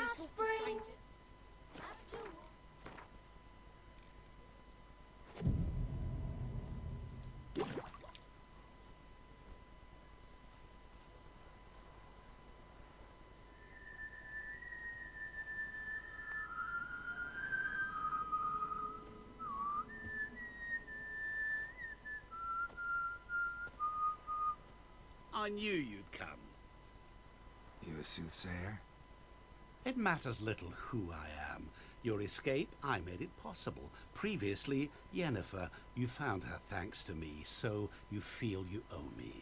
spring. I knew you'd come. You a soothsayer? It matters little who I am. Your escape, I made it possible. Previously, Yennefer, you found her thanks to me, so you feel you owe me.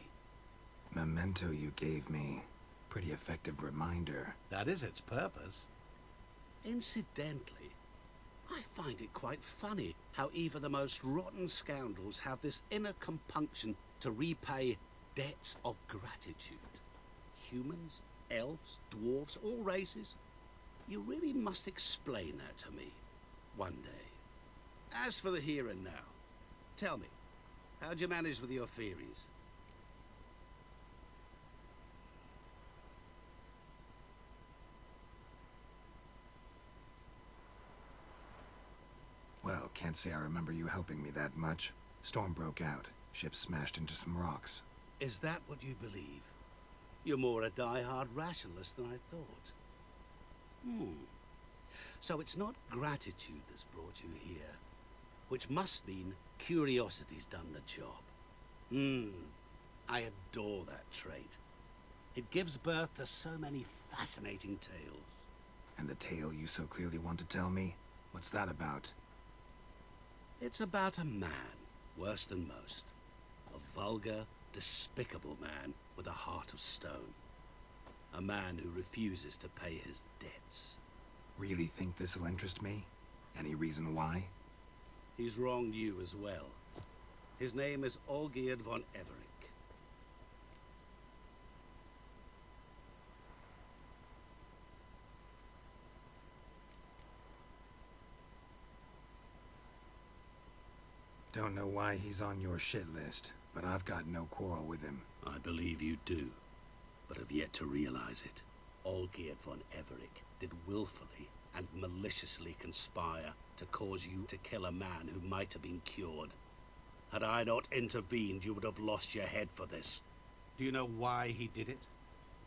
Memento you gave me. Pretty effective reminder. That is its purpose. Incidentally, I find it quite funny how even the most rotten scoundrels have this inner compunction to repay debts of gratitude. Humans, elves, dwarves, all races. You really must explain that to me one day. As for the here and now, tell me, how'd you manage with your theories? Well, can't say I remember you helping me that much. Storm broke out. Ship smashed into some rocks. Is that what you believe? You're more a die-hard rationalist than I thought. So it's not gratitude that's brought you here, which must mean curiosity's done the job. I adore that trait. It gives birth to so many fascinating tales. And the tale you so clearly want to tell me? What's that about? It's about a man, worse than most. A vulgar, despicable man with a heart of stone. A man who refuses to pay his debts. Really think this'll interest me? Any reason why? He's wronged you as well. His name is Olgierd von Everec. Don't know why he's on your shit list, but I've got no quarrel with him. I believe you do, but have yet to realize it. Olgierd von Everec did willfully and maliciously conspire to cause you to kill a man who might have been cured. Had I not intervened, you would have lost your head for this. Do you know why he did it?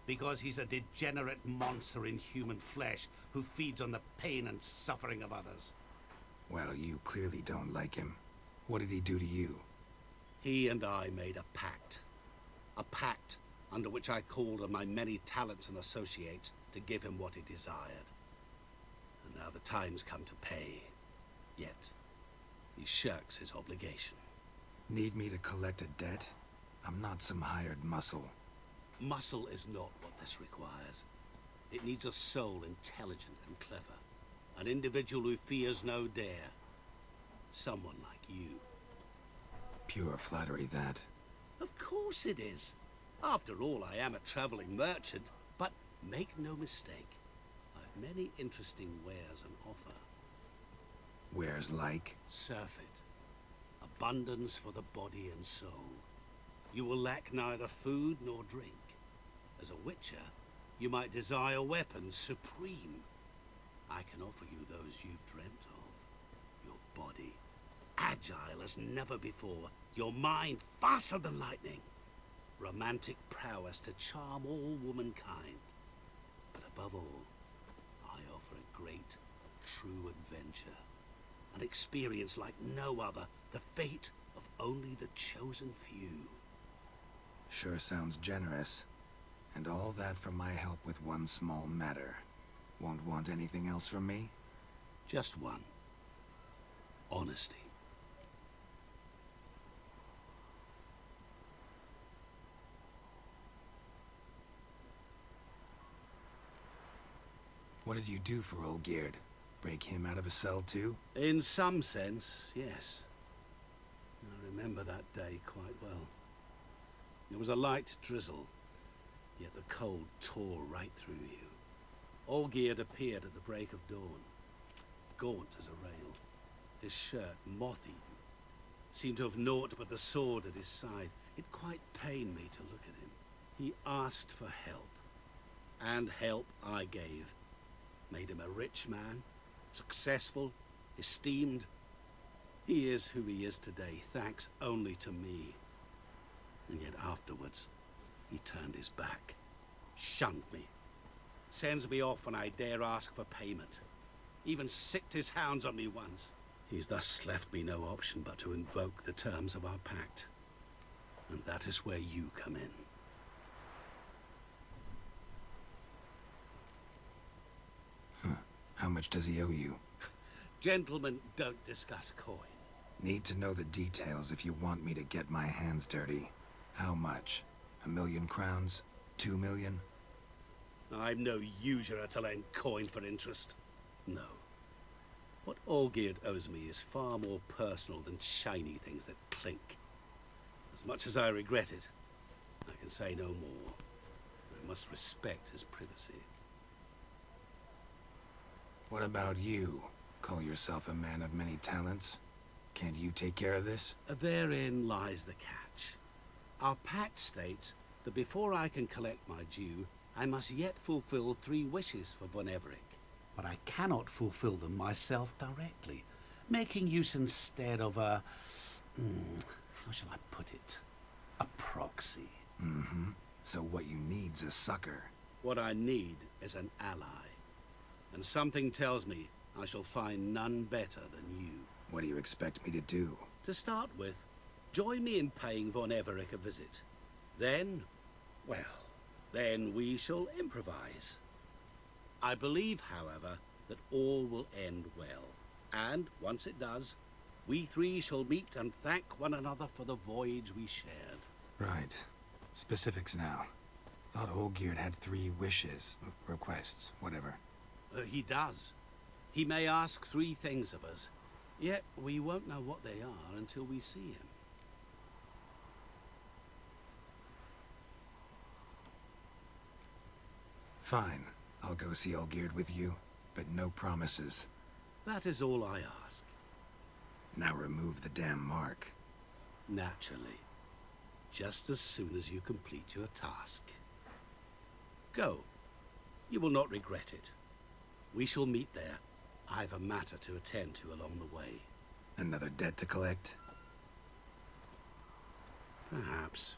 Because he's a degenerate monster in human flesh who feeds on the pain and suffering of others. Well, you clearly don't like him. What did he do to you? He and I made a pact. A pact under which I called on my many talents and associates to give him what he desired. And now the time's come to pay. Yet, he shirks his obligation. Need me to collect a debt? I'm not some hired muscle. Muscle is not what this requires. It needs a soul intelligent and clever. An individual who fears no dare. Someone like you. Pure flattery, that. Of course it is. After all, I am a traveling merchant. But make no mistake, I've many interesting wares on offer. Wares like? Surfeit. Abundance for the body and soul. You will lack neither food nor drink. As a witcher, you might desire weapons supreme. I can offer you those you've dreamt of. Your body, agile as never before. Your mind, faster than lightning. Romantic prowess to charm all womankind. But above all, I offer a great, true adventure. An experience like no other. The fate of only the chosen few. Sure sounds generous. And all that for my help with one small matter. Won't want anything else from me? Just one. Honesty. What did you do for Olgierd? Break him out of a cell too? In some sense, yes. I remember that day quite well. It was a light drizzle, yet the cold tore right through you. Olgierd appeared at the break of dawn, gaunt as a rail, his shirt moth-eaten, seemed to have naught but the sword at his side. It quite pained me to look at him. He asked for help, and help I gave. made him a rich man, successful, esteemed. He is who he is today, thanks only to me. And yet afterwards, he turned his back, shunned me, sends me off when I dare ask for payment, even sicked his hounds on me once. He's thus left me no option but to invoke the terms of our pact. And that is where you come in. How much does he owe you? Gentlemen don't discuss coin. Need to know the details if you want me to get my hands dirty. How much? 1,000,000 crowns? 2,000,000? I'm no usurer to lend coin for interest. No. What Olgierd owes me is far more personal than shiny things that clink. As much as I regret it, I can say no more. I must respect his privacy. What about you? Call yourself a man of many talents? Can't you take care of this? Therein lies the catch. Our pact states that before I can collect my due, I must yet fulfill 3 wishes for Von Everec. But I cannot fulfill them myself directly, making use instead of a... how shall I put it? A proxy. Mm-hmm. So what you need's a sucker. What I need is an ally. And something tells me I shall find none better than you. What do you expect me to do? To start with, join me in paying Von Everec a visit. Then, well, then we shall improvise. I believe, however, that all will end well. And, once it does, we 3 shall meet and thank one another for the voyage we shared. Right. Specifics now. Thought Olgierd had 3 wishes, requests, whatever. He does. He may ask 3 things of us, yet we won't know what they are until we see him. Fine. I'll go see Olgierd with you, but no promises. That is all I ask. Now remove the damn mark. Naturally. Just as soon as you complete your task. Go. You will not regret it. We shall meet there. I've a matter to attend to along the way. Another debt to collect? Perhaps.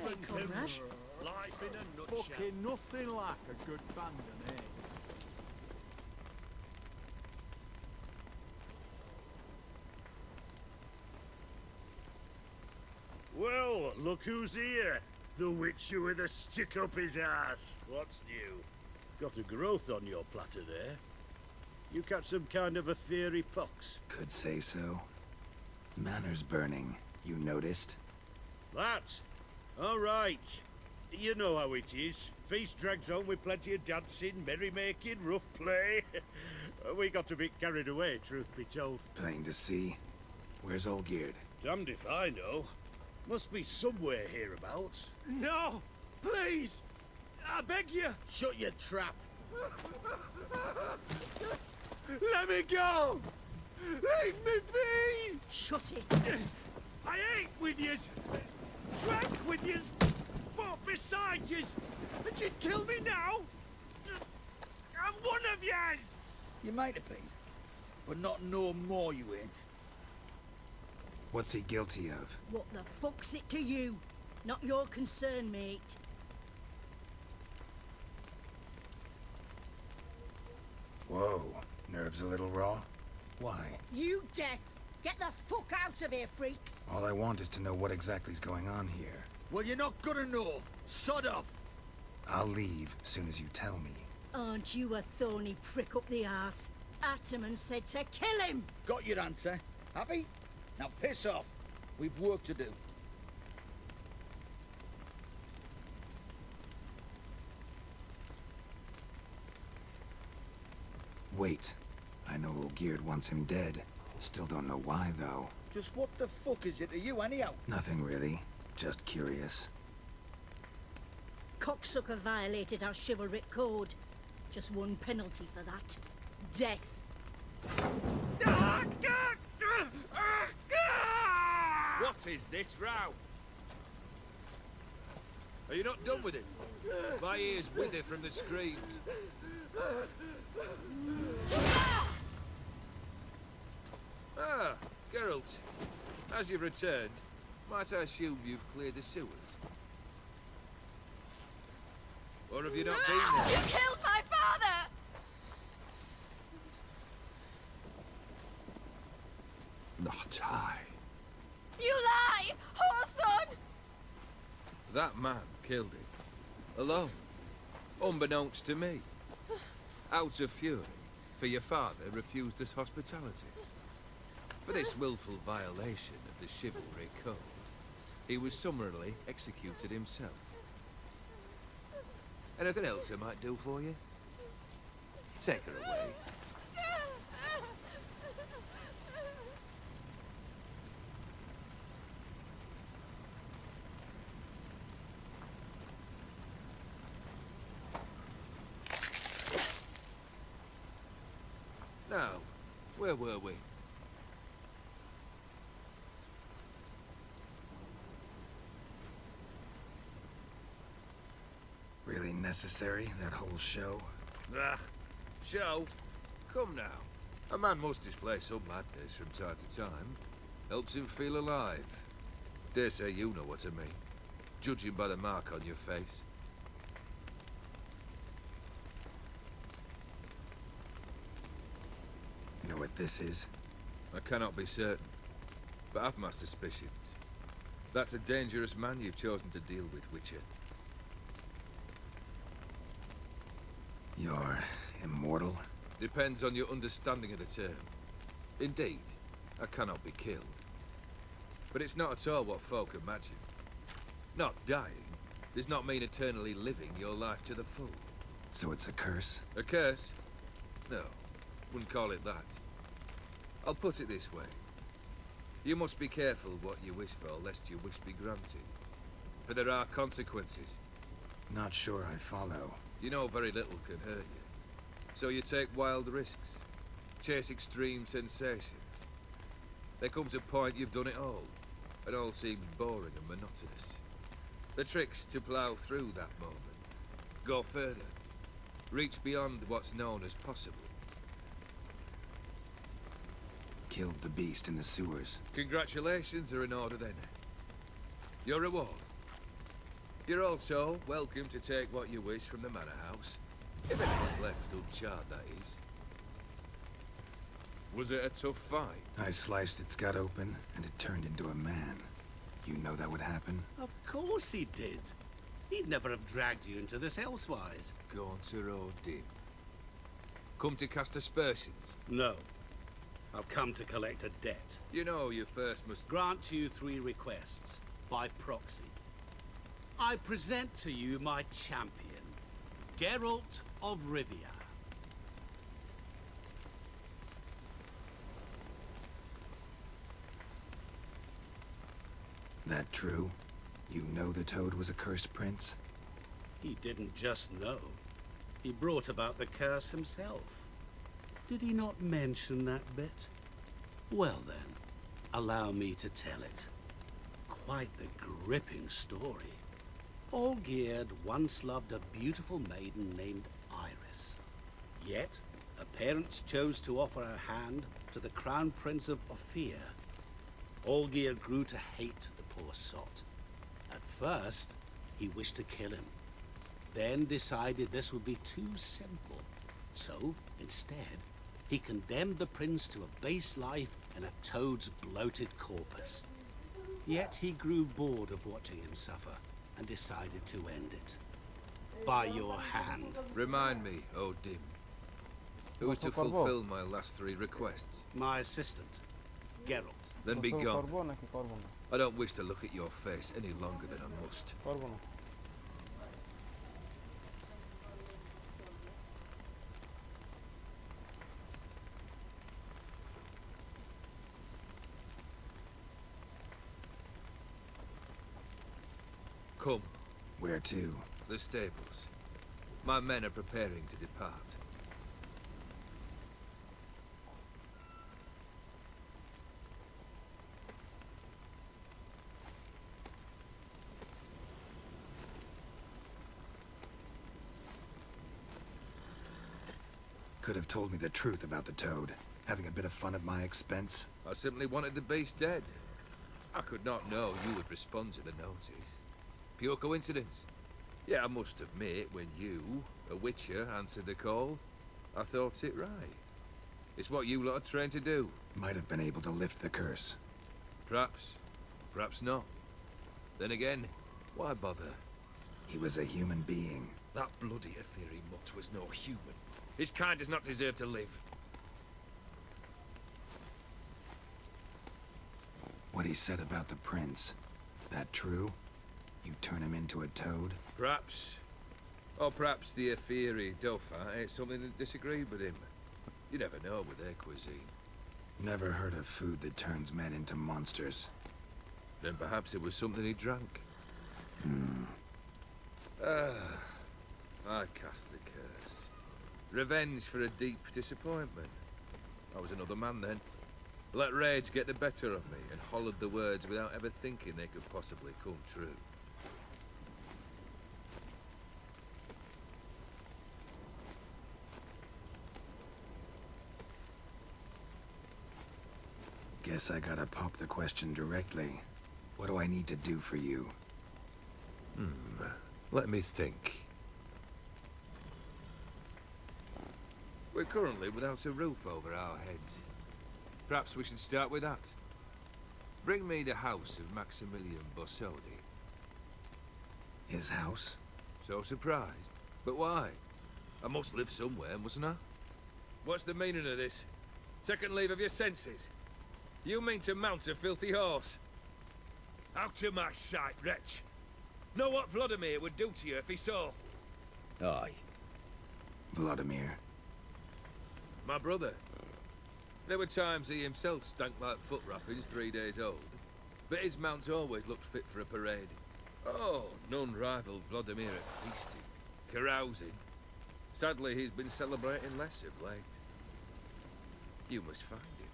Hey, Conrad. Life in a nutshell. Fucking nothing like a good band of mates. Well, look who's here. The Witcher with a stick up his ass. What's new? Got a growth on your platter there. You catch some kind of a fiery pox? Could say so. Manor's burning, you noticed? That? All right. You know how it is. Feast drags on with plenty of dancing, merrymaking, rough play. We got a bit carried away, truth be told. Plain to see. Where's Olgierd? Damned if I know. Must be somewhere hereabouts. No! Please! I beg you! Shut your trap. Let me go! Leave me be! Shut it! I ate with yous! Drank with yous! Fought beside yous! And you kill me now? I'm one of yous! You might have been, but not no more you ain't. What's he guilty of? What the fuck's it to you? Not your concern, mate. Whoa, nerves a little raw? Why? You deaf! Get the fuck out of here, freak! All I want is to know what exactly's going on here. Well, you're not gonna know. Sod off. I'll leave soon as you tell me. Aren't you a thorny prick up the arse? Ataman said to kill him! Got your answer. Happy? Now piss off. We've work to do. Wait. I know Olgierd wants him dead. Still don't know why, though. Just what the fuck is it to you, anyhow? Nothing really. Just curious. Cocksucker violated our chivalric code. Just one penalty for that. Death. What is this row? Are you not done with it? My ears wither from the screams. Ah, Geralt. As you've returned, might I assume you've cleared the sewers? Or have you not been there? You killed my father! Not I. You lie! Whoreson! That man killed him. Alone. Unbeknownst to me. Out of fury, for your father refused us hospitality. For this willful violation of the chivalry code, he was summarily executed himself. Anything else I might do for you? Take her away. Now, where were we? Really necessary, that whole show? Ah, show? Come now. A man must display some madness from time to time. Helps him feel alive. Dare say you know what I mean. Judging by the mark on your face. Know what this is? I cannot be certain, but I've my suspicions. That's a dangerous man you've chosen to deal with, Witcher. You're immortal? Depends on your understanding of the term. Indeed, I cannot be killed. But it's not at all what folk imagine. Not dying does not mean eternally living your life to the full. So it's a curse? A curse? No, wouldn't call it that. I'll put it this way. You must be careful what you wish for, lest your wish be granted. For there are consequences. Not sure I follow. You know very little can hurt you. So you take wild risks. Chase extreme sensations. There comes a point you've done it all, and all seems boring and monotonous. The trick's to plough through that moment. Go further. Reach beyond what's known as possible. Killed the beast in the sewers. Congratulations are in order then. Your reward. You're also welcome to take what you wish from the manor house. If anyone's left uncharred, that is. Was it a tough fight? I sliced its gut open, and it turned into a man. You know that would happen? Of course he did. He'd never have dragged you into this elsewise. Gaunter O'Din. Come to cast aspersions. No. I've come to collect a debt. You know you first must... Grant you 3 requests, by proxy. I present to you my champion, Geralt of Rivia. That true? You know the Toad was a cursed prince? He didn't just know. He brought about the curse himself. Did he not mention that bit? Well then, allow me to tell it. Quite the gripping story. Olgierd once loved a beautiful maiden named Iris. Yet, her parents chose to offer her hand to the Crown Prince of Ophir. Olgierd grew to hate the poor sot. At first, he wished to kill him. Then decided this would be too simple. So, instead, he condemned the prince to a base life in a toad's bloated corpus. Yet he grew bored of watching him suffer and decided to end it. by your hand. Remind me, O Dim. Who is to fulfill my last 3 requests? My assistant, Geralt. Then be করবো gone. নাকি করবো না I don't wish to look at your face any longer than I must. করবো না Come, Where to? the stables. My men are preparing to depart. Could have told me the truth about the toad. Having a bit of fun at my expense. I simply wanted the beast dead. I could not know you would respond to the notice. Pure coincidence. Yeah, I must admit, when you, a witcher, answered the call, I thought it right. It's what you lot are trained to do. Might have been able to lift the curse. Perhaps. Perhaps not. Then again, why bother? He was a human being. That bloody Aetheri mutt was no human. His kind does not deserve to live. What he said about the prince. That true? You turn him into a toad? Perhaps. Or perhaps the Aetheri Dauphin ate something that disagreed with him. You never know with their cuisine. Never heard of food that turns men into monsters. Then perhaps it was something he drank. I cast the curse. Revenge for a deep disappointment. I was another man then. Let rage get the better of me and hollered the words without ever thinking they could possibly come true. Guess I gotta pop the question directly. What do I need to do for you? Let me think. We're currently without a roof over our heads. Perhaps we should start with that. Bring me the house of Maximilian Borsodi. His house? So surprised. But why? I must live somewhere, mustn't I? What's the meaning of this? Second leave of your senses? You mean to mount a filthy horse? Out of my sight, wretch! Know what Vladimir would do to you if he saw? Aye. Vladimir. My brother. There were times he himself stank like foot wrappings 3 days old. But his mount always looked fit for a parade. Oh, none rivaled Vladimir at feasting, carousing. Sadly, he's been celebrating less of late. You must find him,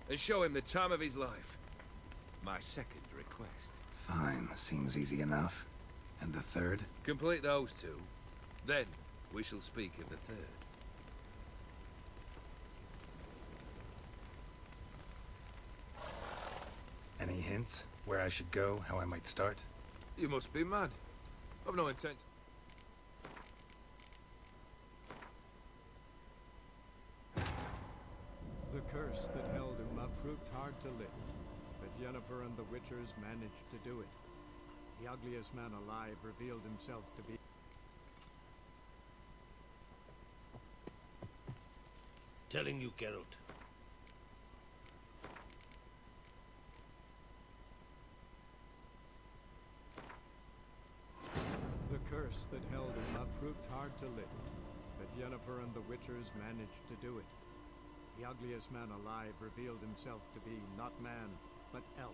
and show him the time of his life. My second request. Fine, seems easy enough. And the third? Complete those 2. Then, we shall speak of the third. Any hints? Where I should go? How I might start? You must be mad. I've no intention. The curse that held Uma proved hard to lift, but Yennefer and the Witchers managed to do it. The ugliest man alive revealed himself to be... Telling you, Geralt. The curse that held Uma proved hard to lift, but Yennefer and the Witchers managed to do it. The ugliest man alive revealed himself to be not man, but elf,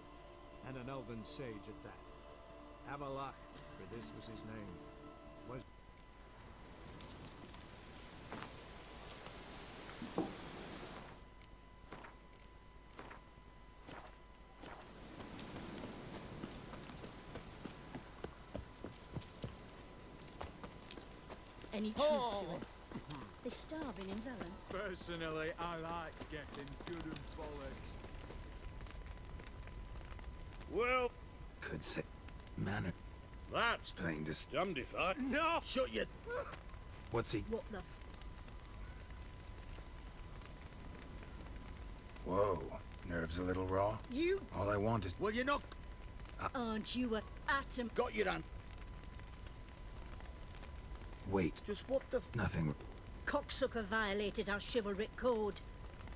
and an elven sage at that. Avalach, for this was his name, was... Any truth to it? They're starving in Velen. Personally, I like getting good and bollocks. Well, Could say... Manner... that's Trying to... damned if I... No! Shut your... What's he... What the Whoa. Nerves a little raw? You All I want is... Well, you're not aren't you a atom? got your hand. Wait, Just what the nothing. Cocksucker violated our chivalric code.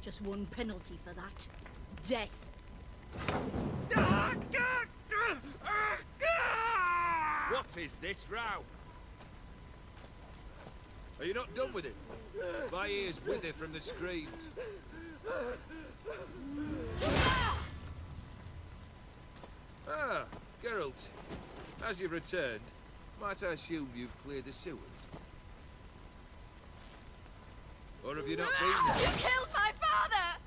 Just one penalty for that. Death. What is this row? Are you not done with it? My ears wither from the screams. Ah, Geralt. As you've returned, might I assume you've cleared the sewers? Or have you not been You there? killed my father!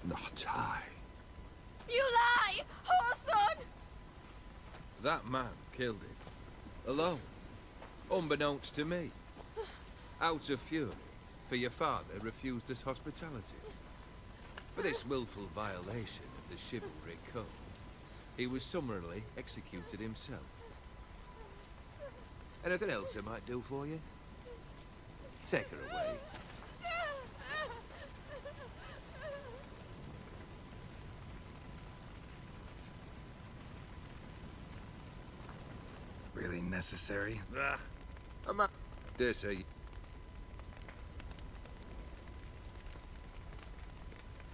Not I. You lie! Whoreson! That man killed him. Alone. Unbeknownst to me. Out of fury, for your father refused us hospitality. For this willful violation of the chivalric code, he was summarily executed himself. Anything else I might do for you? Take her away. Really necessary? Ah, I'm a... Dare say...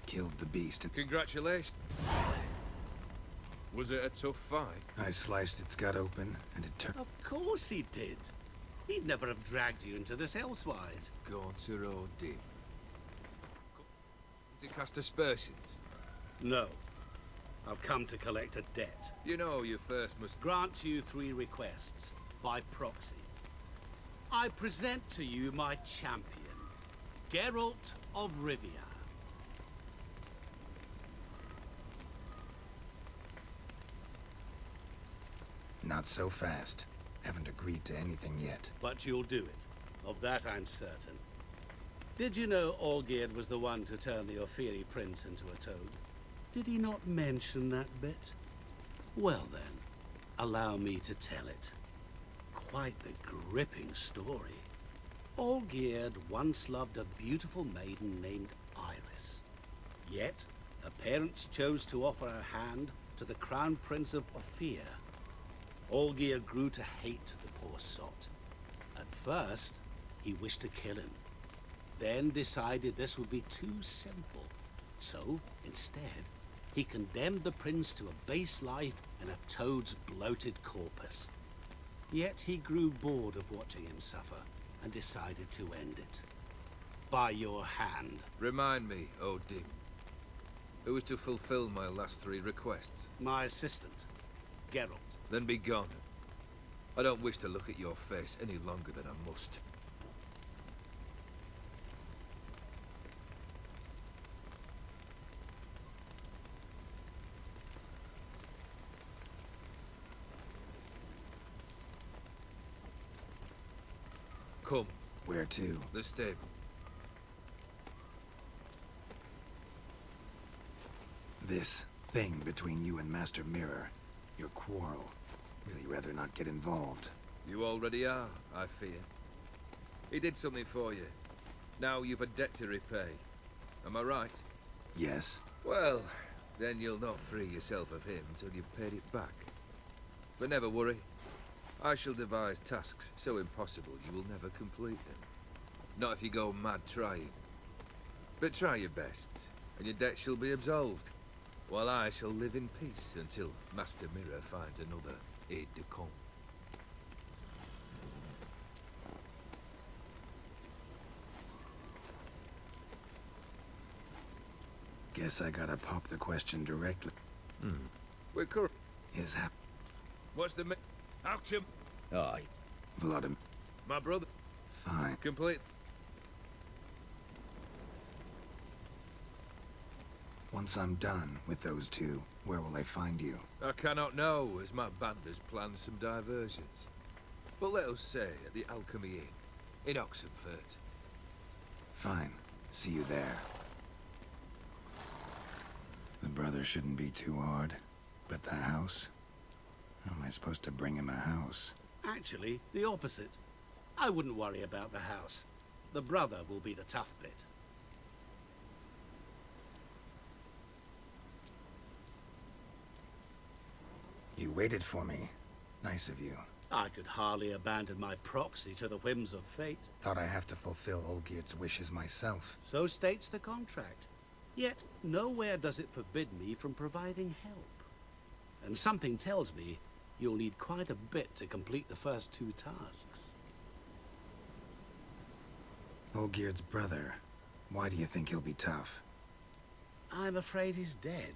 Killed the beast and Congratulations. Was it a tough fight? I sliced its gut open and it turned. Of course he did. He'd never have dragged you into this elsewise. Gaunter or dim? To cast aspersions? No. I've come to collect a debt. You know you first must... Grant you 3 requests, by proxy. I present to you my champion, Geralt of Rivia. Not so fast. Haven't agreed to anything yet. But you'll do it. Of that I'm certain. Did you know Olgierd was the one to turn the Ophiri prince into a toad? Did he not mention that bit? Well then, allow me to tell it. Quite the gripping story. Olgierd once loved a beautiful maiden named Iris. Yet, her parents chose to offer her hand to the Crown Prince of Ophir. Olgierd grew to hate the poor sot. At first, he wished to kill him. Then decided this would be too simple. So, instead, he condemned the prince to a base life in a toad's bloated corpus. Yet he grew bored of watching him suffer and decided to end it. By your hand. Remind me, oh Dim. Who was to fulfill my last 3 requests? My assistant, Geralt. Then be gone. I don't wish to look at your face any longer than I must. Come, Where to? the stable. This thing between you and Master Mirror. Your quarrel. Really rather not get involved. You already are, I fear. He did something for you. Now you've a debt to repay. Am I right? Yes? Well, then you'll not free yourself of him till you've paid it back. But never worry. I shall devise tasks so impossible you will never complete them. Not if you go mad trying. But try your best, and your debt shall be absolved, while I shall live in peace until Master Mirror finds another aide-de-camp. Guess I gotta pop the question directly. We're current. Is hap What's the Actum? Aye. Vladimir? My brother. Fine. Complete. Once I'm done with those 2, where will I find you? I cannot know, as my band has planned some diversions. But let us say at the Alchemy Inn, in Oxenfurt. Fine. See you there. The brother shouldn't be too hard. But the house? How am I supposed to bring him a house? Actually, the opposite. I wouldn't worry about the house. The brother will be the tough bit. You waited for me. Nice of you. I could hardly abandon my proxy to the whims of fate. Thought I have to fulfill Olgierd's wishes myself. So states the contract. Yet, nowhere does it forbid me from providing help. And something tells me you'll need quite a bit to complete the first 2 tasks. Olgierd's brother. Why do you think he'll be tough? I'm afraid he's dead.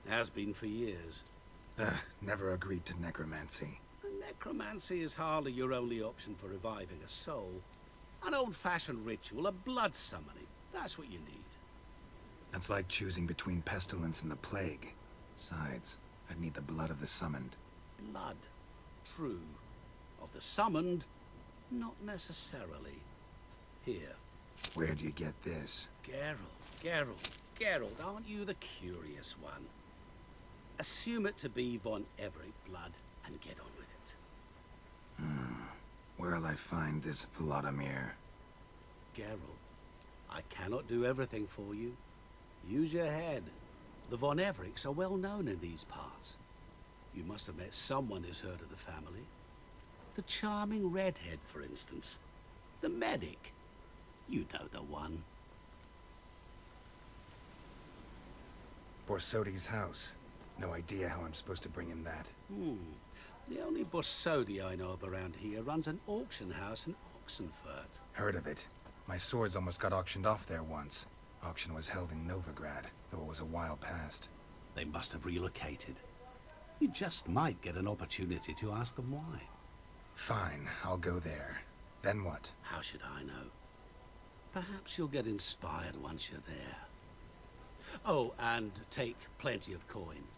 Has been for years. Never agreed to necromancy. Necromancy is hardly your only option for reviving a soul. An old-fashioned ritual, a blood summoning. That's what you need. That's like choosing between pestilence and the plague. Besides, I'd need the blood of the summoned. Blood. True. Of the summoned, not necessarily. Here. Where do you get this? Geralt, aren't you the curious one? Assume it to be von Everett blood and get on with it. Where'll I find this Vladimir? Geralt, I cannot do everything for you. Use your head. The von Evericks are well known in these parts. You must have met someone who's heard of the family. The charming redhead, for instance. The medic. You know the one. Borsodi's house. No idea how I'm supposed to bring him that. The only Borsodi I know of around here runs an auction house in Oxenfurt. Heard of it. My swords almost got auctioned off there once. Auction was held in Novigrad, though it was a while past. They must have relocated. You just might get an opportunity to ask them why. Fine, I'll go there. Then what? How should I know? Perhaps you'll get inspired once you're there. Oh, and take plenty of coin.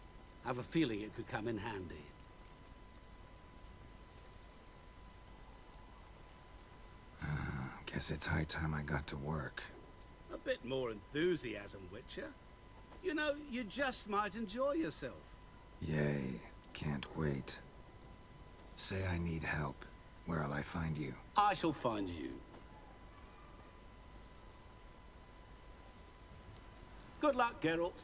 Have a feeling it could come in handy. Guess it's high time I got to work. A bit more enthusiasm, Witcher. You know, you just might enjoy yourself. Yay, can't wait. Say I need help. Where'll I find you? I shall find you. Good luck, Geralt.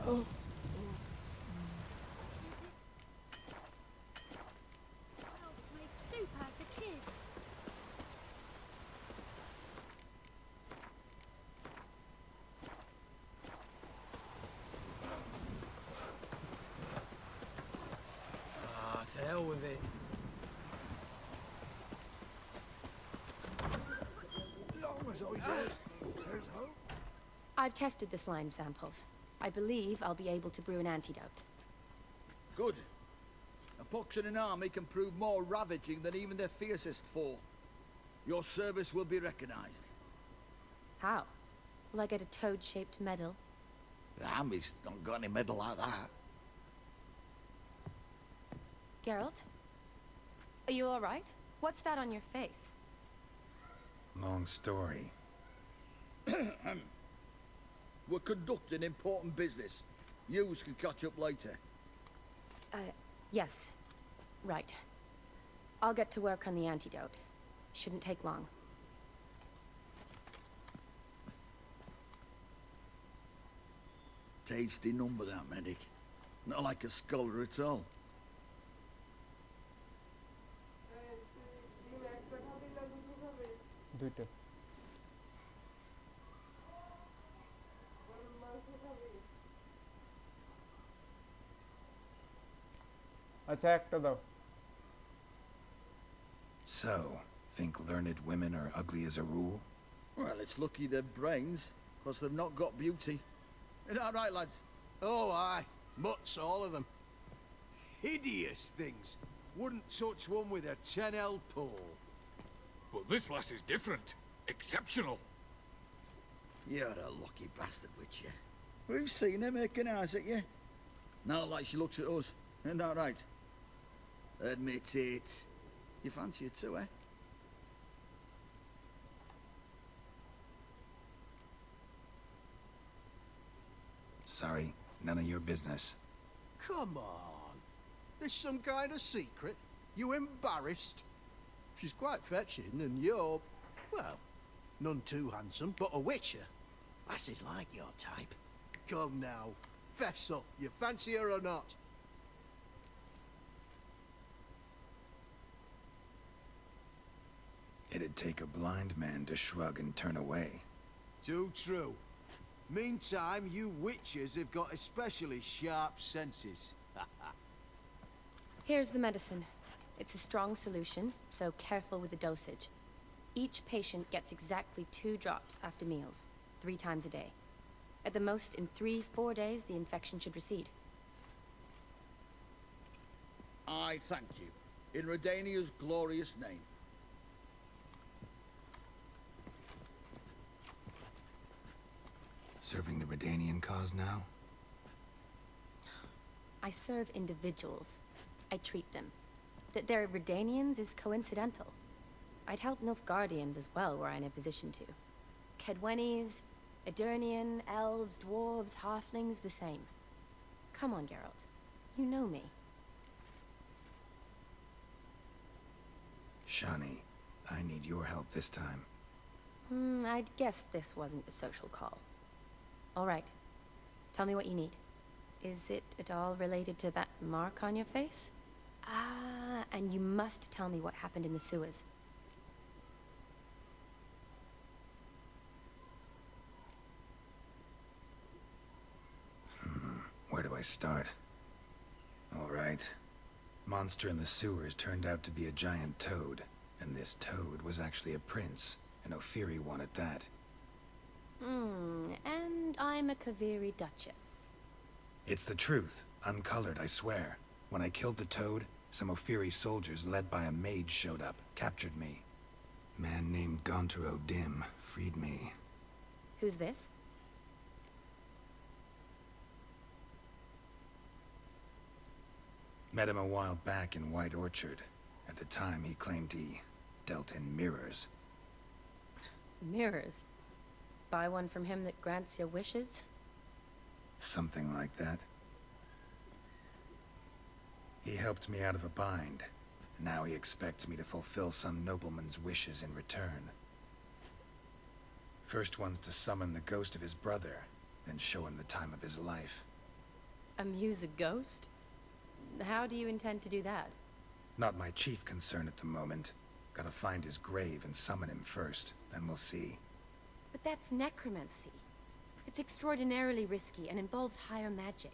Elves make soup out of kids. To hell with it. Long as I live, there's hope. I've tested the slime samples. I believe I'll be able to brew an antidote. Good. A pox in an army can prove more ravaging than even their fiercest foe. Your service will be recognized. How? Will I get a toad-shaped medal? The army's not got any medal like that. Geralt? Are you all right? What's that on your face? Long story. We're conducting important business. Yous can catch up later. Yes. Right. I'll get to work on the antidote. Shouldn't take long. Tasty number, that medic. Not like a scholar at all. দুইটা আচ্ছা একটা দাও So, think learned women are ugly as a rule? Well, it's lucky they've brains, because they've not got beauty. Isn't that right, lads? Oh, aye. Mutts, all of them. Hideous things. Wouldn't touch one with a 10L pole. But this lass is different. Exceptional. You're a lucky bastard, Witcher. We've seen her making eyes at you. Not like she looks at us. Ain't that right? Admit it. You fancy her too, eh? Sorry, none of your business. Come on. This some kind of secret? You embarrassed? She's quite fetching, and you're, well, none too handsome, but a witcher. Lasses like your type. Come now, fess up. You fancy her or not? It'd take a blind man to shrug and turn away. Too true. Meantime, you witches have got especially sharp senses. Here's the medicine. It's a strong solution, so careful with the dosage. Each patient gets exactly 2 drops after meals, 3 times a day. At the most, in 3-4 days, the infection should recede. I thank you. In Redania's glorious name. Serving the Redanian cause now? I serve individuals. I treat them. That they're Redanians is coincidental. I'd help Nilfgaardians as well were I in a position to. Kedwenis, Edirnian, elves, dwarves, halflings, the same. Come on, Geralt. You know me. Shani, I need your help this time. I'd guessed this wasn't a social call. All right. Tell me what you need. Is it at all related to that mark on your face? Ah, and you must tell me what happened in the sewers. Where do I start? All right. Monster in the sewers turned out to be a giant toad, and this toad was actually a prince, an Ophiri one at that. And I'm a Kaviri duchess. It's the truth, uncolored, I swear. When I killed the toad, some Ophiri soldiers led by a mage showed up, captured me. Man named Gaunter O'Dim freed me. Who's this? Met him a while back in White Orchard. At the time, he claimed he dealt in mirrors. Mirrors? Buy one from him that grants your wishes? Something like that. He helped me out of a bind. Now he expects me to fulfill some nobleman's wishes in return. First one's to summon the ghost of his brother, then show him the time of his life. Amuse a ghost? How do you intend to do that? Not my chief concern at the moment. Gotta find his grave and summon him first, then we'll see. But that's necromancy. It's extraordinarily risky and involves higher magic.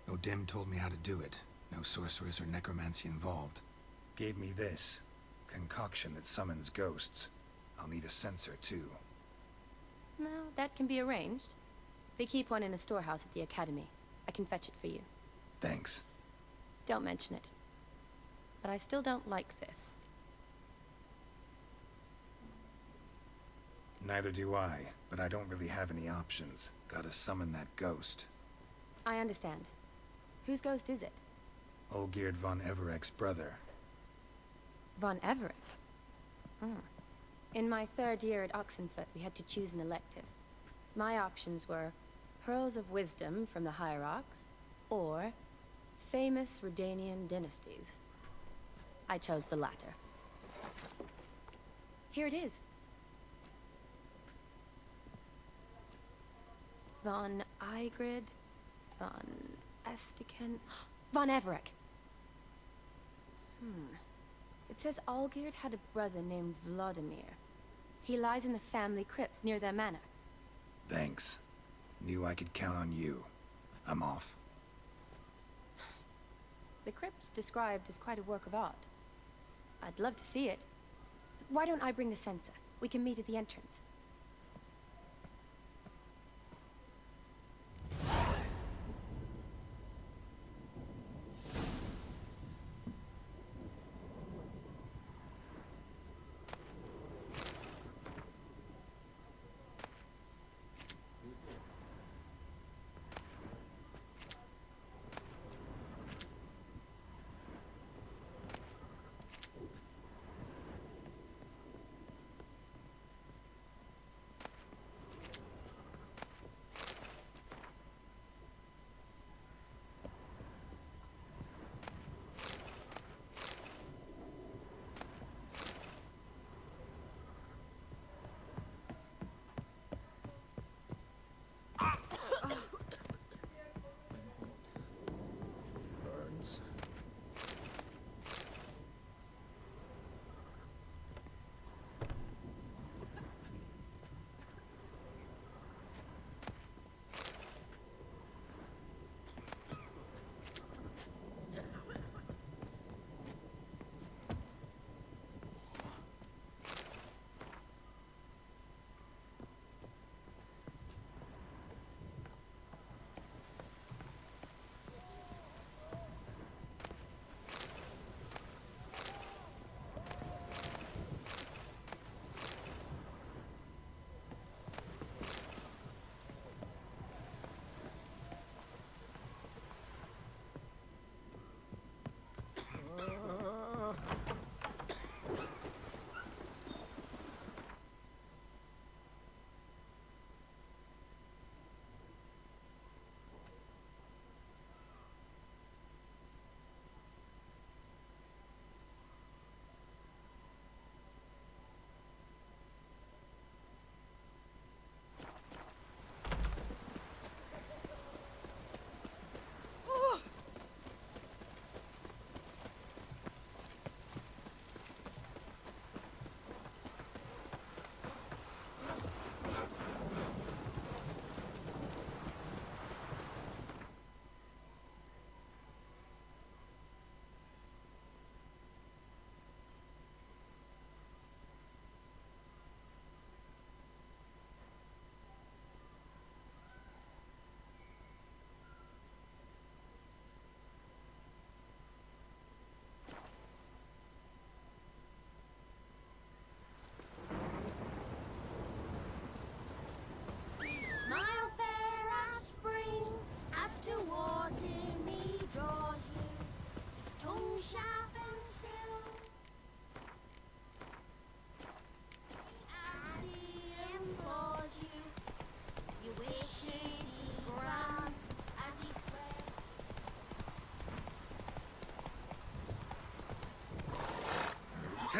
O'Dim told me how to do it. No sorcerers or necromancy involved. Gave me this. Concoction that summons ghosts. I'll need a censer, too. Well, that can be arranged. They keep one in a storehouse at the academy. I can fetch it for you. Thanks. Don't mention it. But I still don't like this. Neither do I, but I don't really have any options. Gotta summon that ghost. I understand. Whose ghost is it? Olgierd von Everek's brother. Von Everek? In my 3rd year at Oxenfoot, we had to choose an elective. My options were Pearls of Wisdom from the Hierarchs, or famous Redanian dynasties. I chose the latter. Here it is. Von Igrid, von Estiken, von Everek. It says Olgierd had a brother named Vladimir. He lies in the family crypt near their manor. Thanks. Knew I could count on you. I'm off. The crypt's described as quite a work of art. I'd love to see it. Why don't I bring the censer? We can meet at the entrance.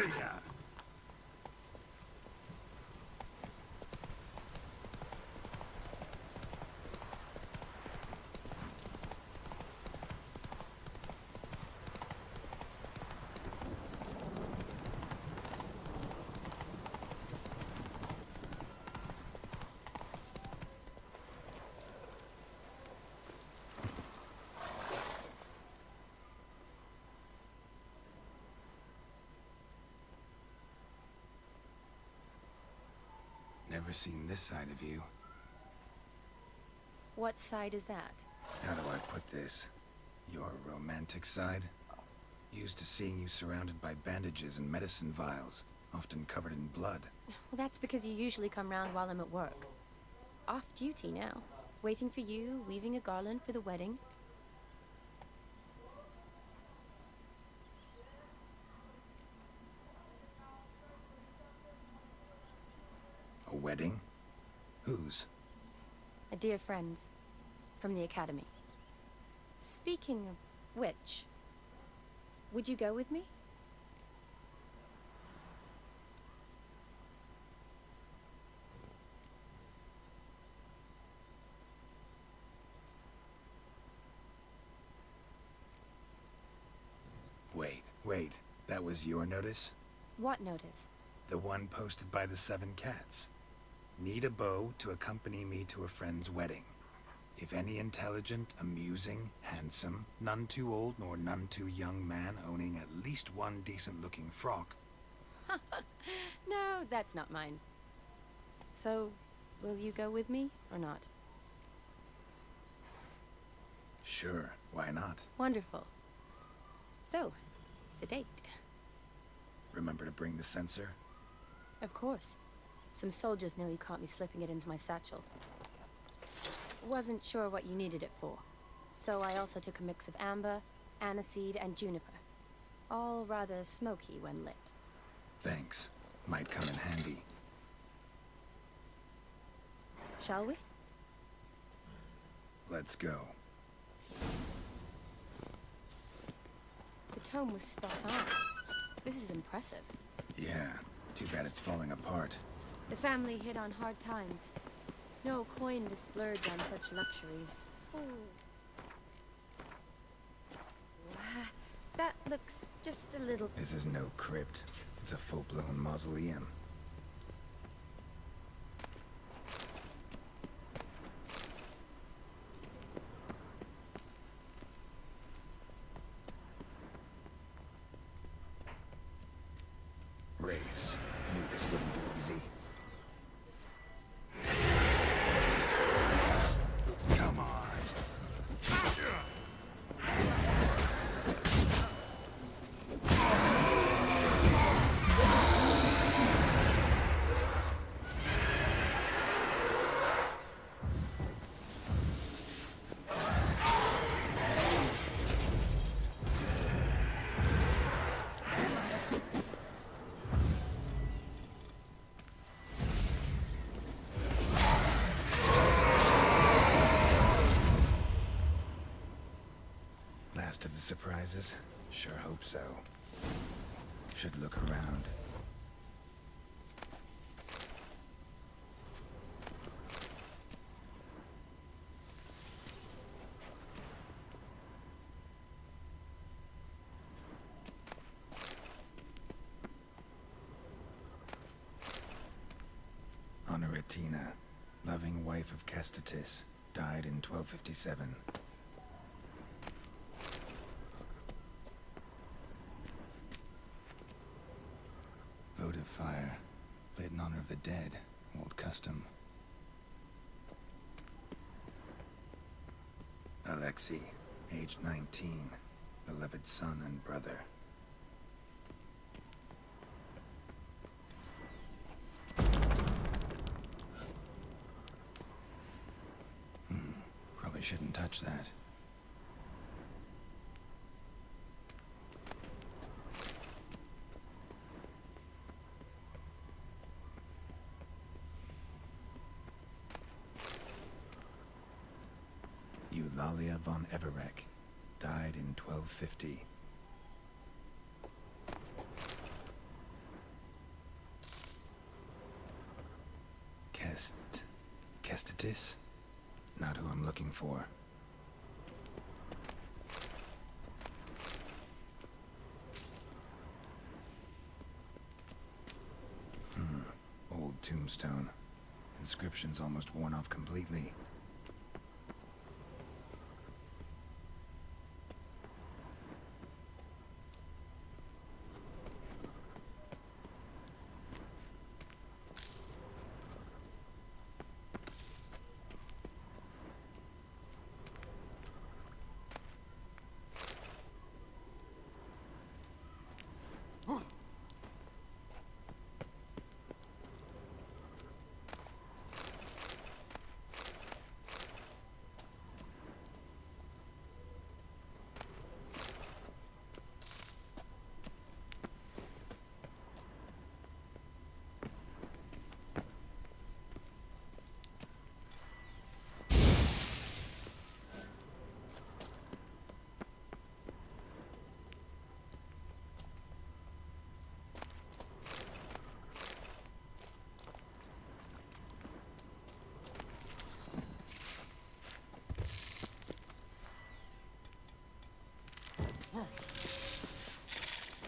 ya! Never seen this side of you. What side is that? How do I put this? Your romantic side? Used to seeing you surrounded by bandages and medicine vials, often covered in blood. Well, that's because you usually come round while I'm at work. Off duty now. Waiting for you, weaving a garland for the wedding. A wedding? Whose? A dear friend's. From the academy. Speaking of which, would you go with me? Wait. That was your notice? What notice? The one posted by the 7 Cats. Need a beau to accompany me to a friend's wedding. If any intelligent, amusing, handsome, none too old nor none too young man owning at least one decent-looking frock. No, that's not mine. So, will you go with me, or not? Sure, why not? Wonderful. So, it's a date. Remember to bring the censer? Of course. Some soldiers nearly caught me slipping it into my satchel. Wasn't sure what you needed it for, so I also took a mix of amber, aniseed, and juniper. All rather smoky when lit. Thanks. Might come in handy. Shall we? Let's go. The tome was spot on. This is impressive. Yeah, too bad it's falling apart. The family hit on hard times. No coin to splurge on such luxuries. Oh. That looks just a little... This is no crypt. It's a full-blown mausoleum. Wraiths. Knew this wouldn't be easy. Come on. Last of the surprises? Sure hope so. Should look around. Honoratina, loving wife of Kestatis, died in 1257. Votive fire, lit in honor of the dead, old custom. Alexei, aged 19, beloved son and brother. Probably shouldn't touch that. Eulalia von Everec, died in 1250. Kestitis? Not who I'm looking for. Old tombstone. Inscription's almost worn off completely.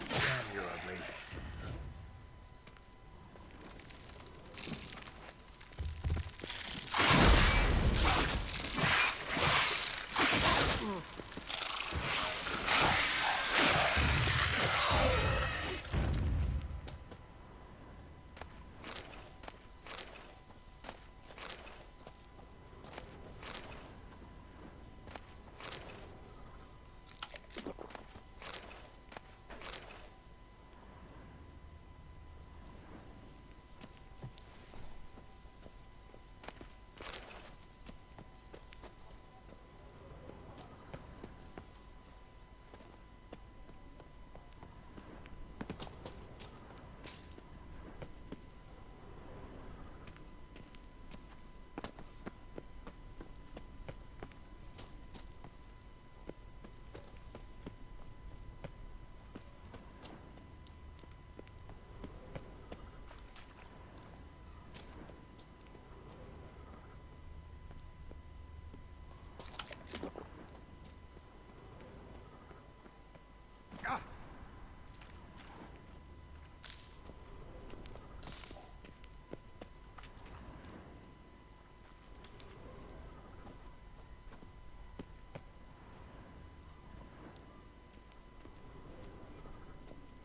Damn, you're ugly.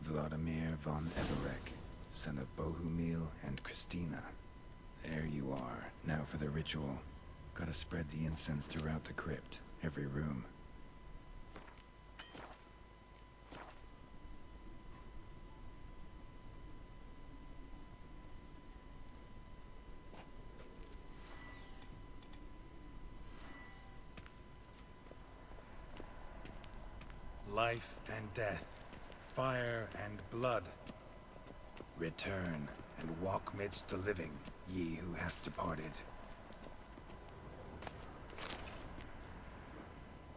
Vladimir von Everek, son of Bohumil and Christina. There you are. Now for the ritual. Gotta spread the incense throughout the crypt, every room. Life and death, fire and blood. Return and walk midst the living, ye who have departed.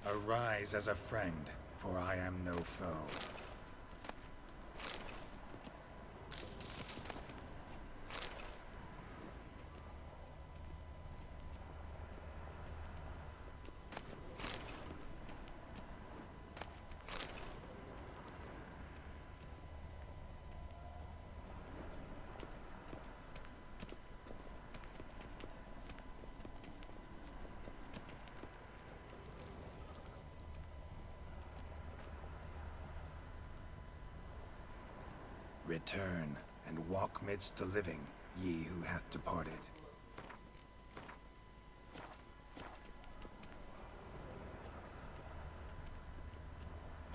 Arise as a friend, for I am no foe. Return and walk midst the living, ye who hath departed.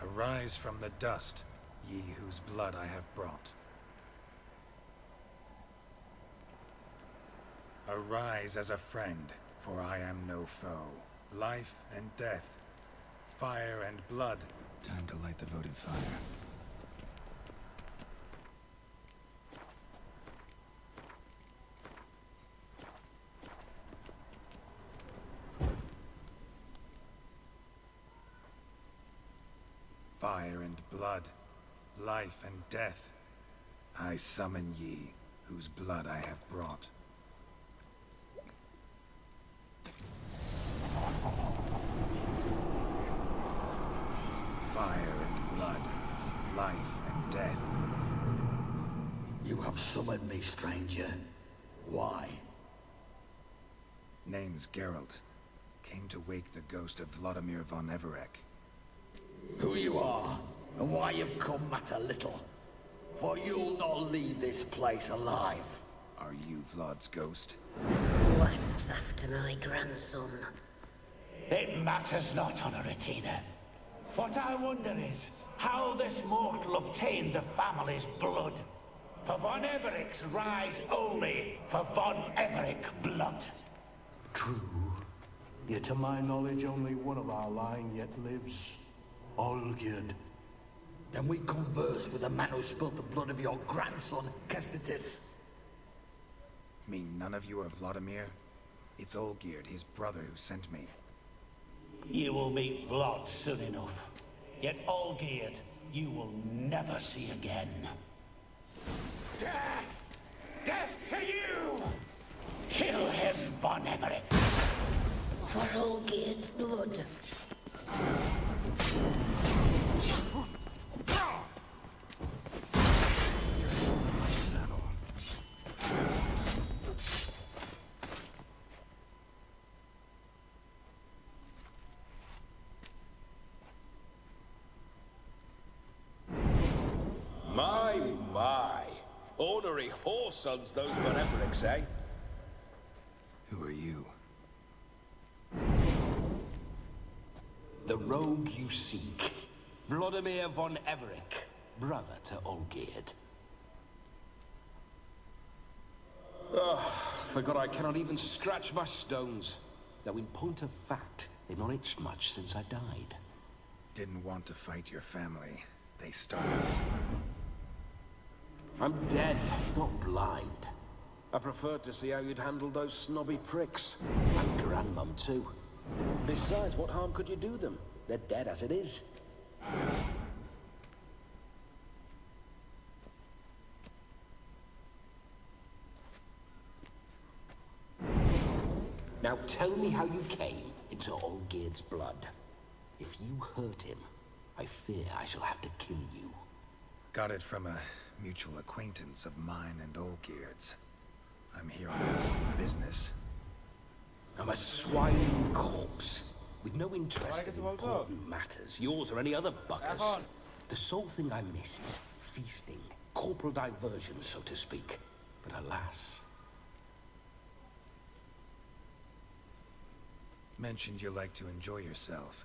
Arise from the dust, ye whose blood I have brought. Arise as a friend, for I am no foe. Life and death, fire and blood. Time to light the votive fire. Fire and blood, life and death. I summon ye, whose blood I have brought. life and death. You have summoned me, stranger. Why? Name's Geralt. Came to wake the ghost of Vladimir von Everec. Who you are, and why you've come matter little. For you'll not leave this place alive. Are you Vlad's ghost? Who asks after my grandson? It matters not, Honoratina. What I wonder is how this mortal obtained the family's blood. For von Everec's rise only for von Everec blood. True. Yet to my knowledge, only one of our line yet lives. Olgierd. Then we converse with the man who spilled the blood of your grandson, Kestetis. Mean none of you are Vladimir? It's Olgierd, his brother, who sent me. You will meet Vlad soon enough. Yet Olgierd, you will never see again. Death! Death to you! Kill him, von Everec! For Olgierd's blood. My. Ornery whoresons those von Everecs, eh? Who are you? The rogue you seek. Vladimir von Everec, brother to Olgierd. Forgot I cannot even scratch my stones. Though in point of fact, they've not itched much since I died. Didn't want to fight your family. They started. I'm dead, not blind. I preferred to see how you'd handle those snobby pricks. And Grandmum, too. Besides, what harm could you do them? They're dead as it is. Now tell me how you came into Olgierd's blood. If you hurt him, I fear I shall have to kill you. Got it from a mutual acquaintance of mine and Olgierd's. I'm here on business. I'm a swining corpse, with no interest in important matters, yours or any other buckers. The sole thing I miss is feasting, corporal diversion, so to speak. But alas... Mentioned you like to enjoy yourself.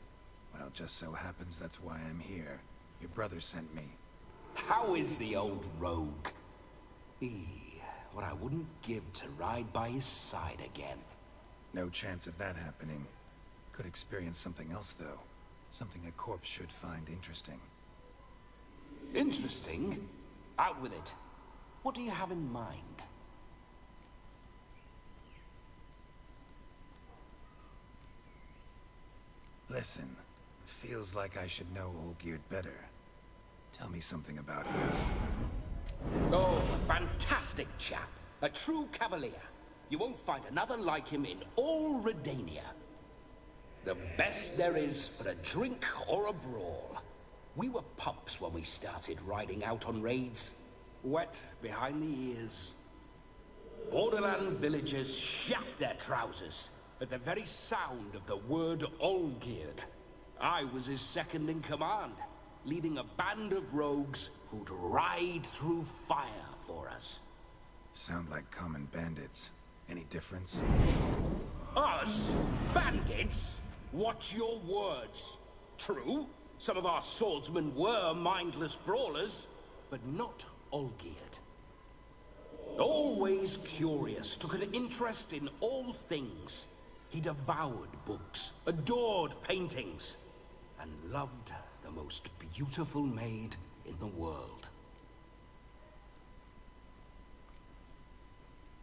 Well, just so happens that's why I'm here. Your brother sent me. How is the old rogue? What I wouldn't give to ride by his side again. No chance of that happening. Could experience something else, though. Something a corpse should find interesting. Interesting? Out with it. What do you have in mind? Listen, feels like I should know Olgierd better. Tell me something about him. Oh, a fantastic chap. A true cavalier. You won't find another like him in all Redania. The best there is for a drink or a brawl. We were pups when we started riding out on raids. Wet behind the ears. Borderland villagers shat their trousers at the very sound of the word Olgierd. I was his second in command, leading a band of rogues who'd ride through fire for us. Sound like common bandits. Any difference? Us? Bandits? Watch your words. True, some of our swordsmen were mindless brawlers, but not Olgierd. Always curious, took an interest in all things. He devoured books, adored paintings, and loved the most beautiful maid in the world.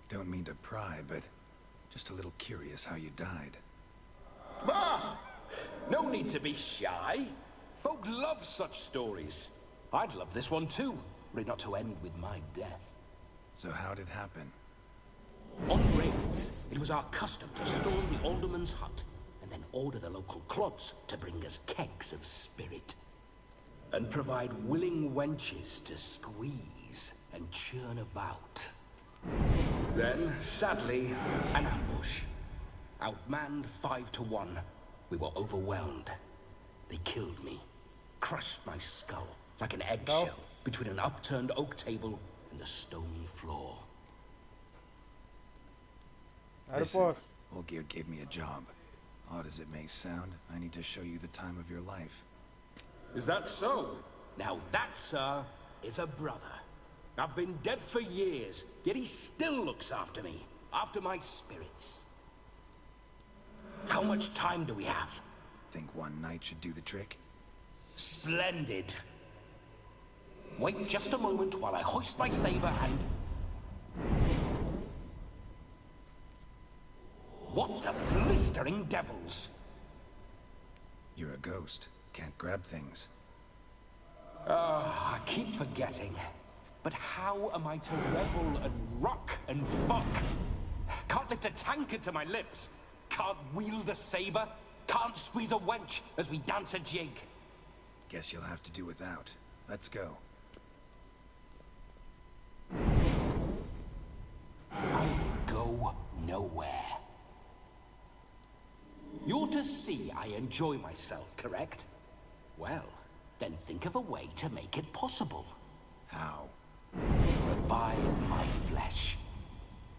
Don't mean to pry, but just a little curious how you died. Ah! No need to be shy. Folk love such stories. I'd love this one too, were it not to end with my death. So how'd it happen? On raids, it was our custom to storm the alderman's hut and then order the local clods to bring us kegs of spirit. and provide willing wenches to squeeze and churn about. Then, sadly, an ambush. Outmanned 5 to 1, we were overwhelmed. They killed me, crushed my skull like an eggshell between an upturned oak table and the stone floor. Listen, Olgierd gave me a job. Odd as it may sound, I need to show you the time of your life. Is that so? Now that, sir, is a brother. I've been dead for years, yet he still looks after me, after my spirits. How much time do we have? Think one night should do the trick? Splendid. Wait just a moment while I hoist my saber and... What the blistering devils? You're a ghost. Can't grab things. I keep forgetting. But how am I to revel and rock and fuck? Can't lift a tankard to my lips. Can't wield a saber. Can't squeeze a wench as we dance a jig. Guess you'll have to do without. Let's go. I'll go nowhere. You're to see I enjoy myself, correct? Well, then think of a way to make it possible. How? Revive my flesh.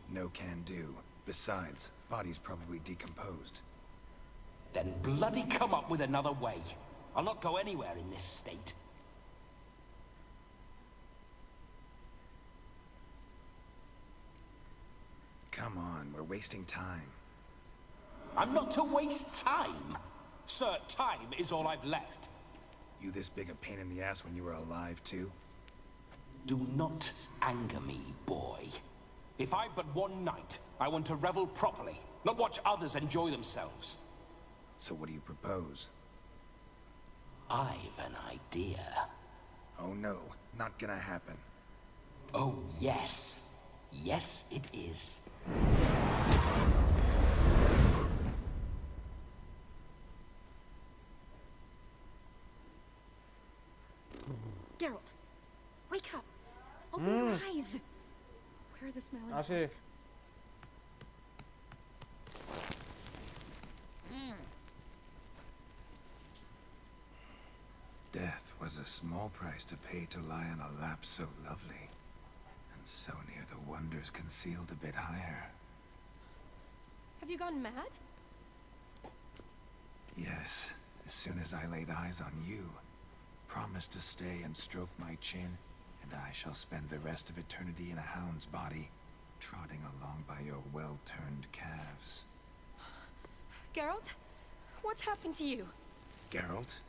No can do. Besides, body's probably decomposed. Then bloody come up with another way. I'll not go anywhere in this state. Come on, we're wasting time. I'm not to waste time. Sir, time is all I've left. You this big a pain in the ass when you were alive, too? Do not anger me, boy. If I've but one night, I want to revel properly, not watch others enjoy themselves. So what do you propose? I've an idea. Oh no, not gonna happen. Oh yes. Yes, it is. Geralt, wake up. Open your eyes. Where are the smelling salts? Death was a small price to pay to lie on a lap so lovely, and so near the wonders concealed a bit higher. Have you gone mad? Yes, as soon as I laid eyes on you, promise to stay and stroke my chin, and I shall spend the rest of eternity in a hound's body, trotting along by your well-turned calves. Geralt, what's happened to you? Geralt,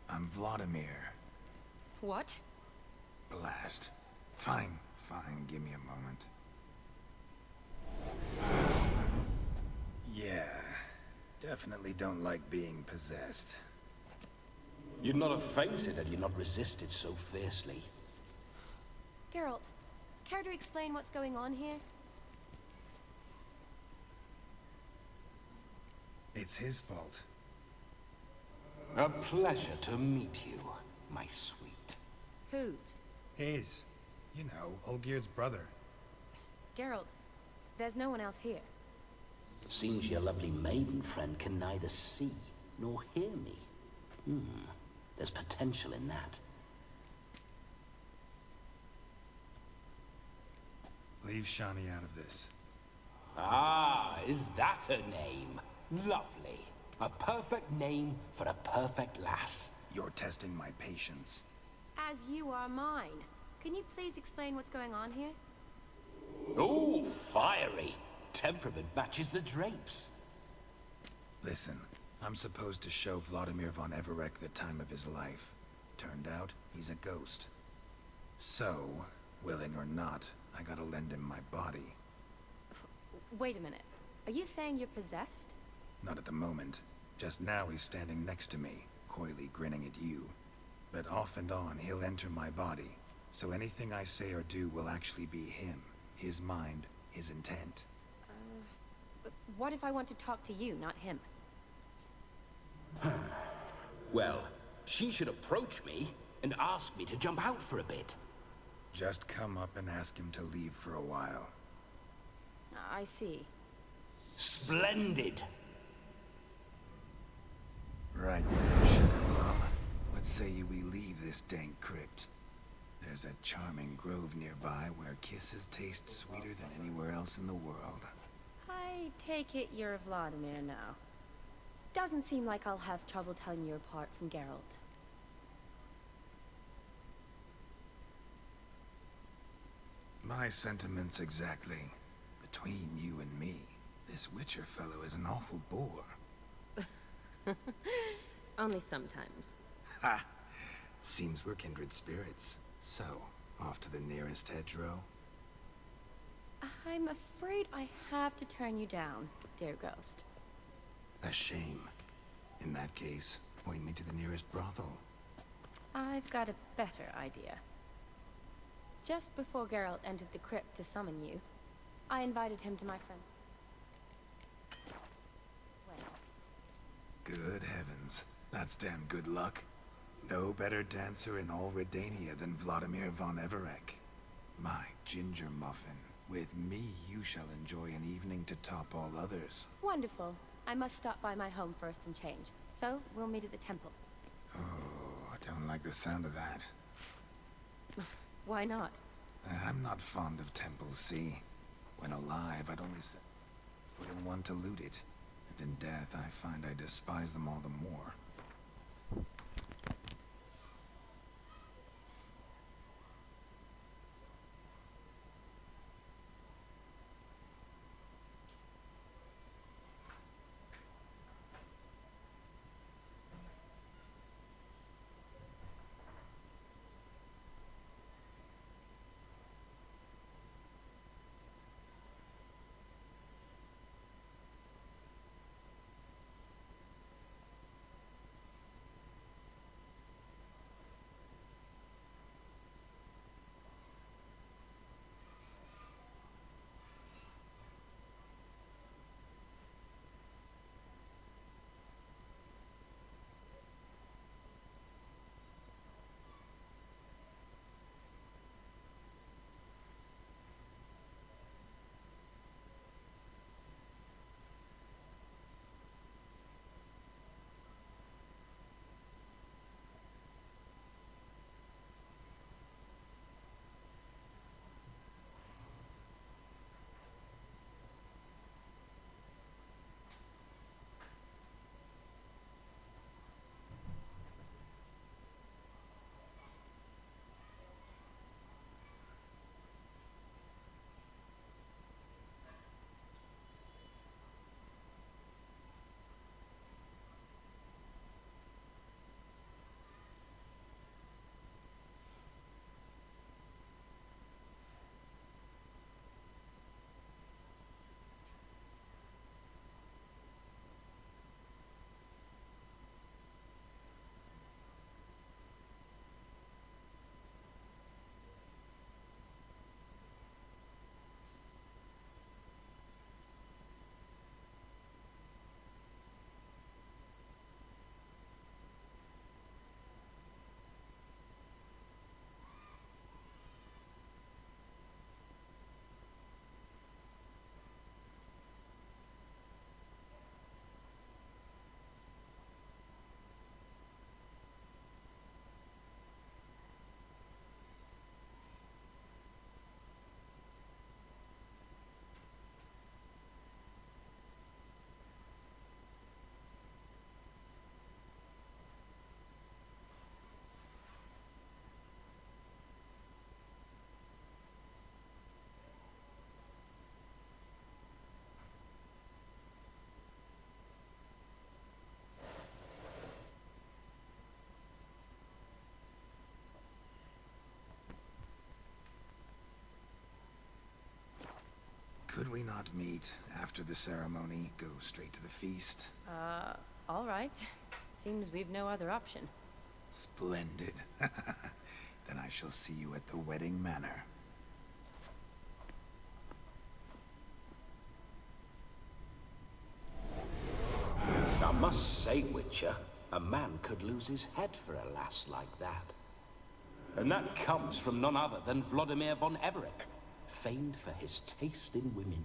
I'm Vladimir. What? Blast. Fine, give me a moment. Yeah, definitely don't like being possessed. You'd not have fainted had you not resisted so fiercely. Geralt, care to explain what's going on here? It's his fault. A pleasure to meet you, my sweet. Whose? His. You know, Olgierd's brother. Geralt, there's no one else here. Seems your lovely maiden friend can neither see nor hear me. There's potential in that. Leave Shani out of this. Ah, is that her name? Lovely. A perfect name for a perfect lass. You're testing my patience. As you are mine. Can you please explain what's going on here? Oh, fiery. Temperament matches the drapes. Listen, I'm supposed to show Vladimir von Everec the time of his life. Turned out, he's a ghost. So, willing or not, I gotta lend him my body. Wait a minute. Are you saying you're possessed? Not at the moment. Just now he's standing next to me, coyly grinning at you. But off and on, he'll enter my body. So anything I say or do will actually be him. His mind, his intent. But what if I want to talk to you, not him? Well, she should approach me. and ask me to jump out for a bit. Just come up and ask him to leave for a while. I see. Splendid! Right then, Sugarplum. What say you we leave this dank crypt? There's a charming grove nearby where kisses taste sweeter than anywhere else in the world. I take it you're Vladimir now. Doesn't seem like I'll have trouble telling you apart from Geralt. My sentiments exactly. Between you and me, this Witcher fellow is an awful bore. Only sometimes. Ha! Seems we're kindred spirits. So, off to the nearest hedgerow? I'm afraid I have to turn you down, dear ghost. A shame. In that case, point me to the nearest brothel. I've got a better idea. Just before Geralt entered the crypt to summon you, I invited him to my friend. Good heavens. That's damn good luck. No better dancer in all Redania than Vladimir von Everec. My ginger muffin. With me, you shall enjoy an evening to top all others. Wonderful. I must stop by my home first and change. So, we'll meet at the temple. Oh, I don't like the sound of that. Why not? I'm not fond of temples, see? When alive, I'd only set foot in one to loot it. And in death, I find I despise them all the more. Could we not meet after the ceremony? Go straight to the feast? All right. Seems we've no other option. Splendid. Then I shall see you at the wedding manor. I must say, Witcher, a man could lose his head for a lass like that. And that comes from none other than Vladimir von Everec, famed for his taste in women.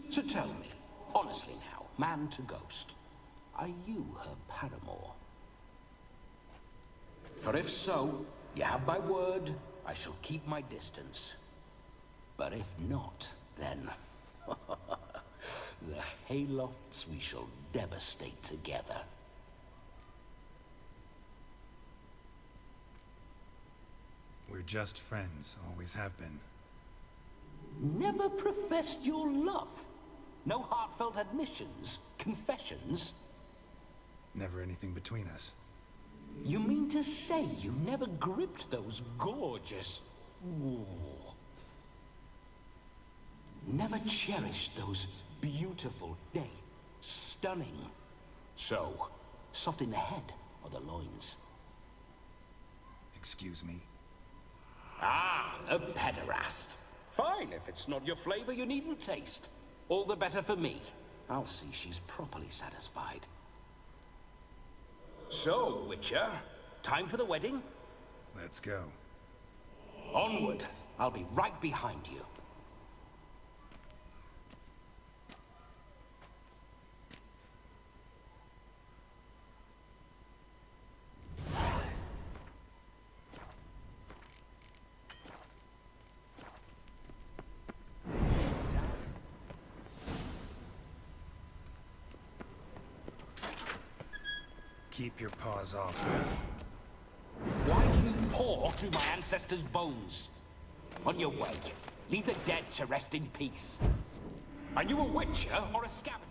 So tell me, honestly now, man to ghost, are you her paramour? For if so, you have my word, I shall keep my distance. But if not, then... the Haylofts we shall devastate together. We're just friends, always have been. Never professed your love? No heartfelt admissions, confessions? Never anything between us. You mean to say you never gripped those gorgeous... Ooh. Never cherished those beautiful, nay, stunning... So, soft in the head or the loins? Excuse me? Ah, a pederast. Fine, if it's not your flavor, you needn't taste. All the better for me. I'll see she's properly satisfied. So, Witcher, time for the wedding? Let's go. Onward. I'll be right behind you. Keep your paws off. Why do you paw through my ancestors' bones? On your way. Leave the dead to rest in peace. Are you a witcher or a scavenger?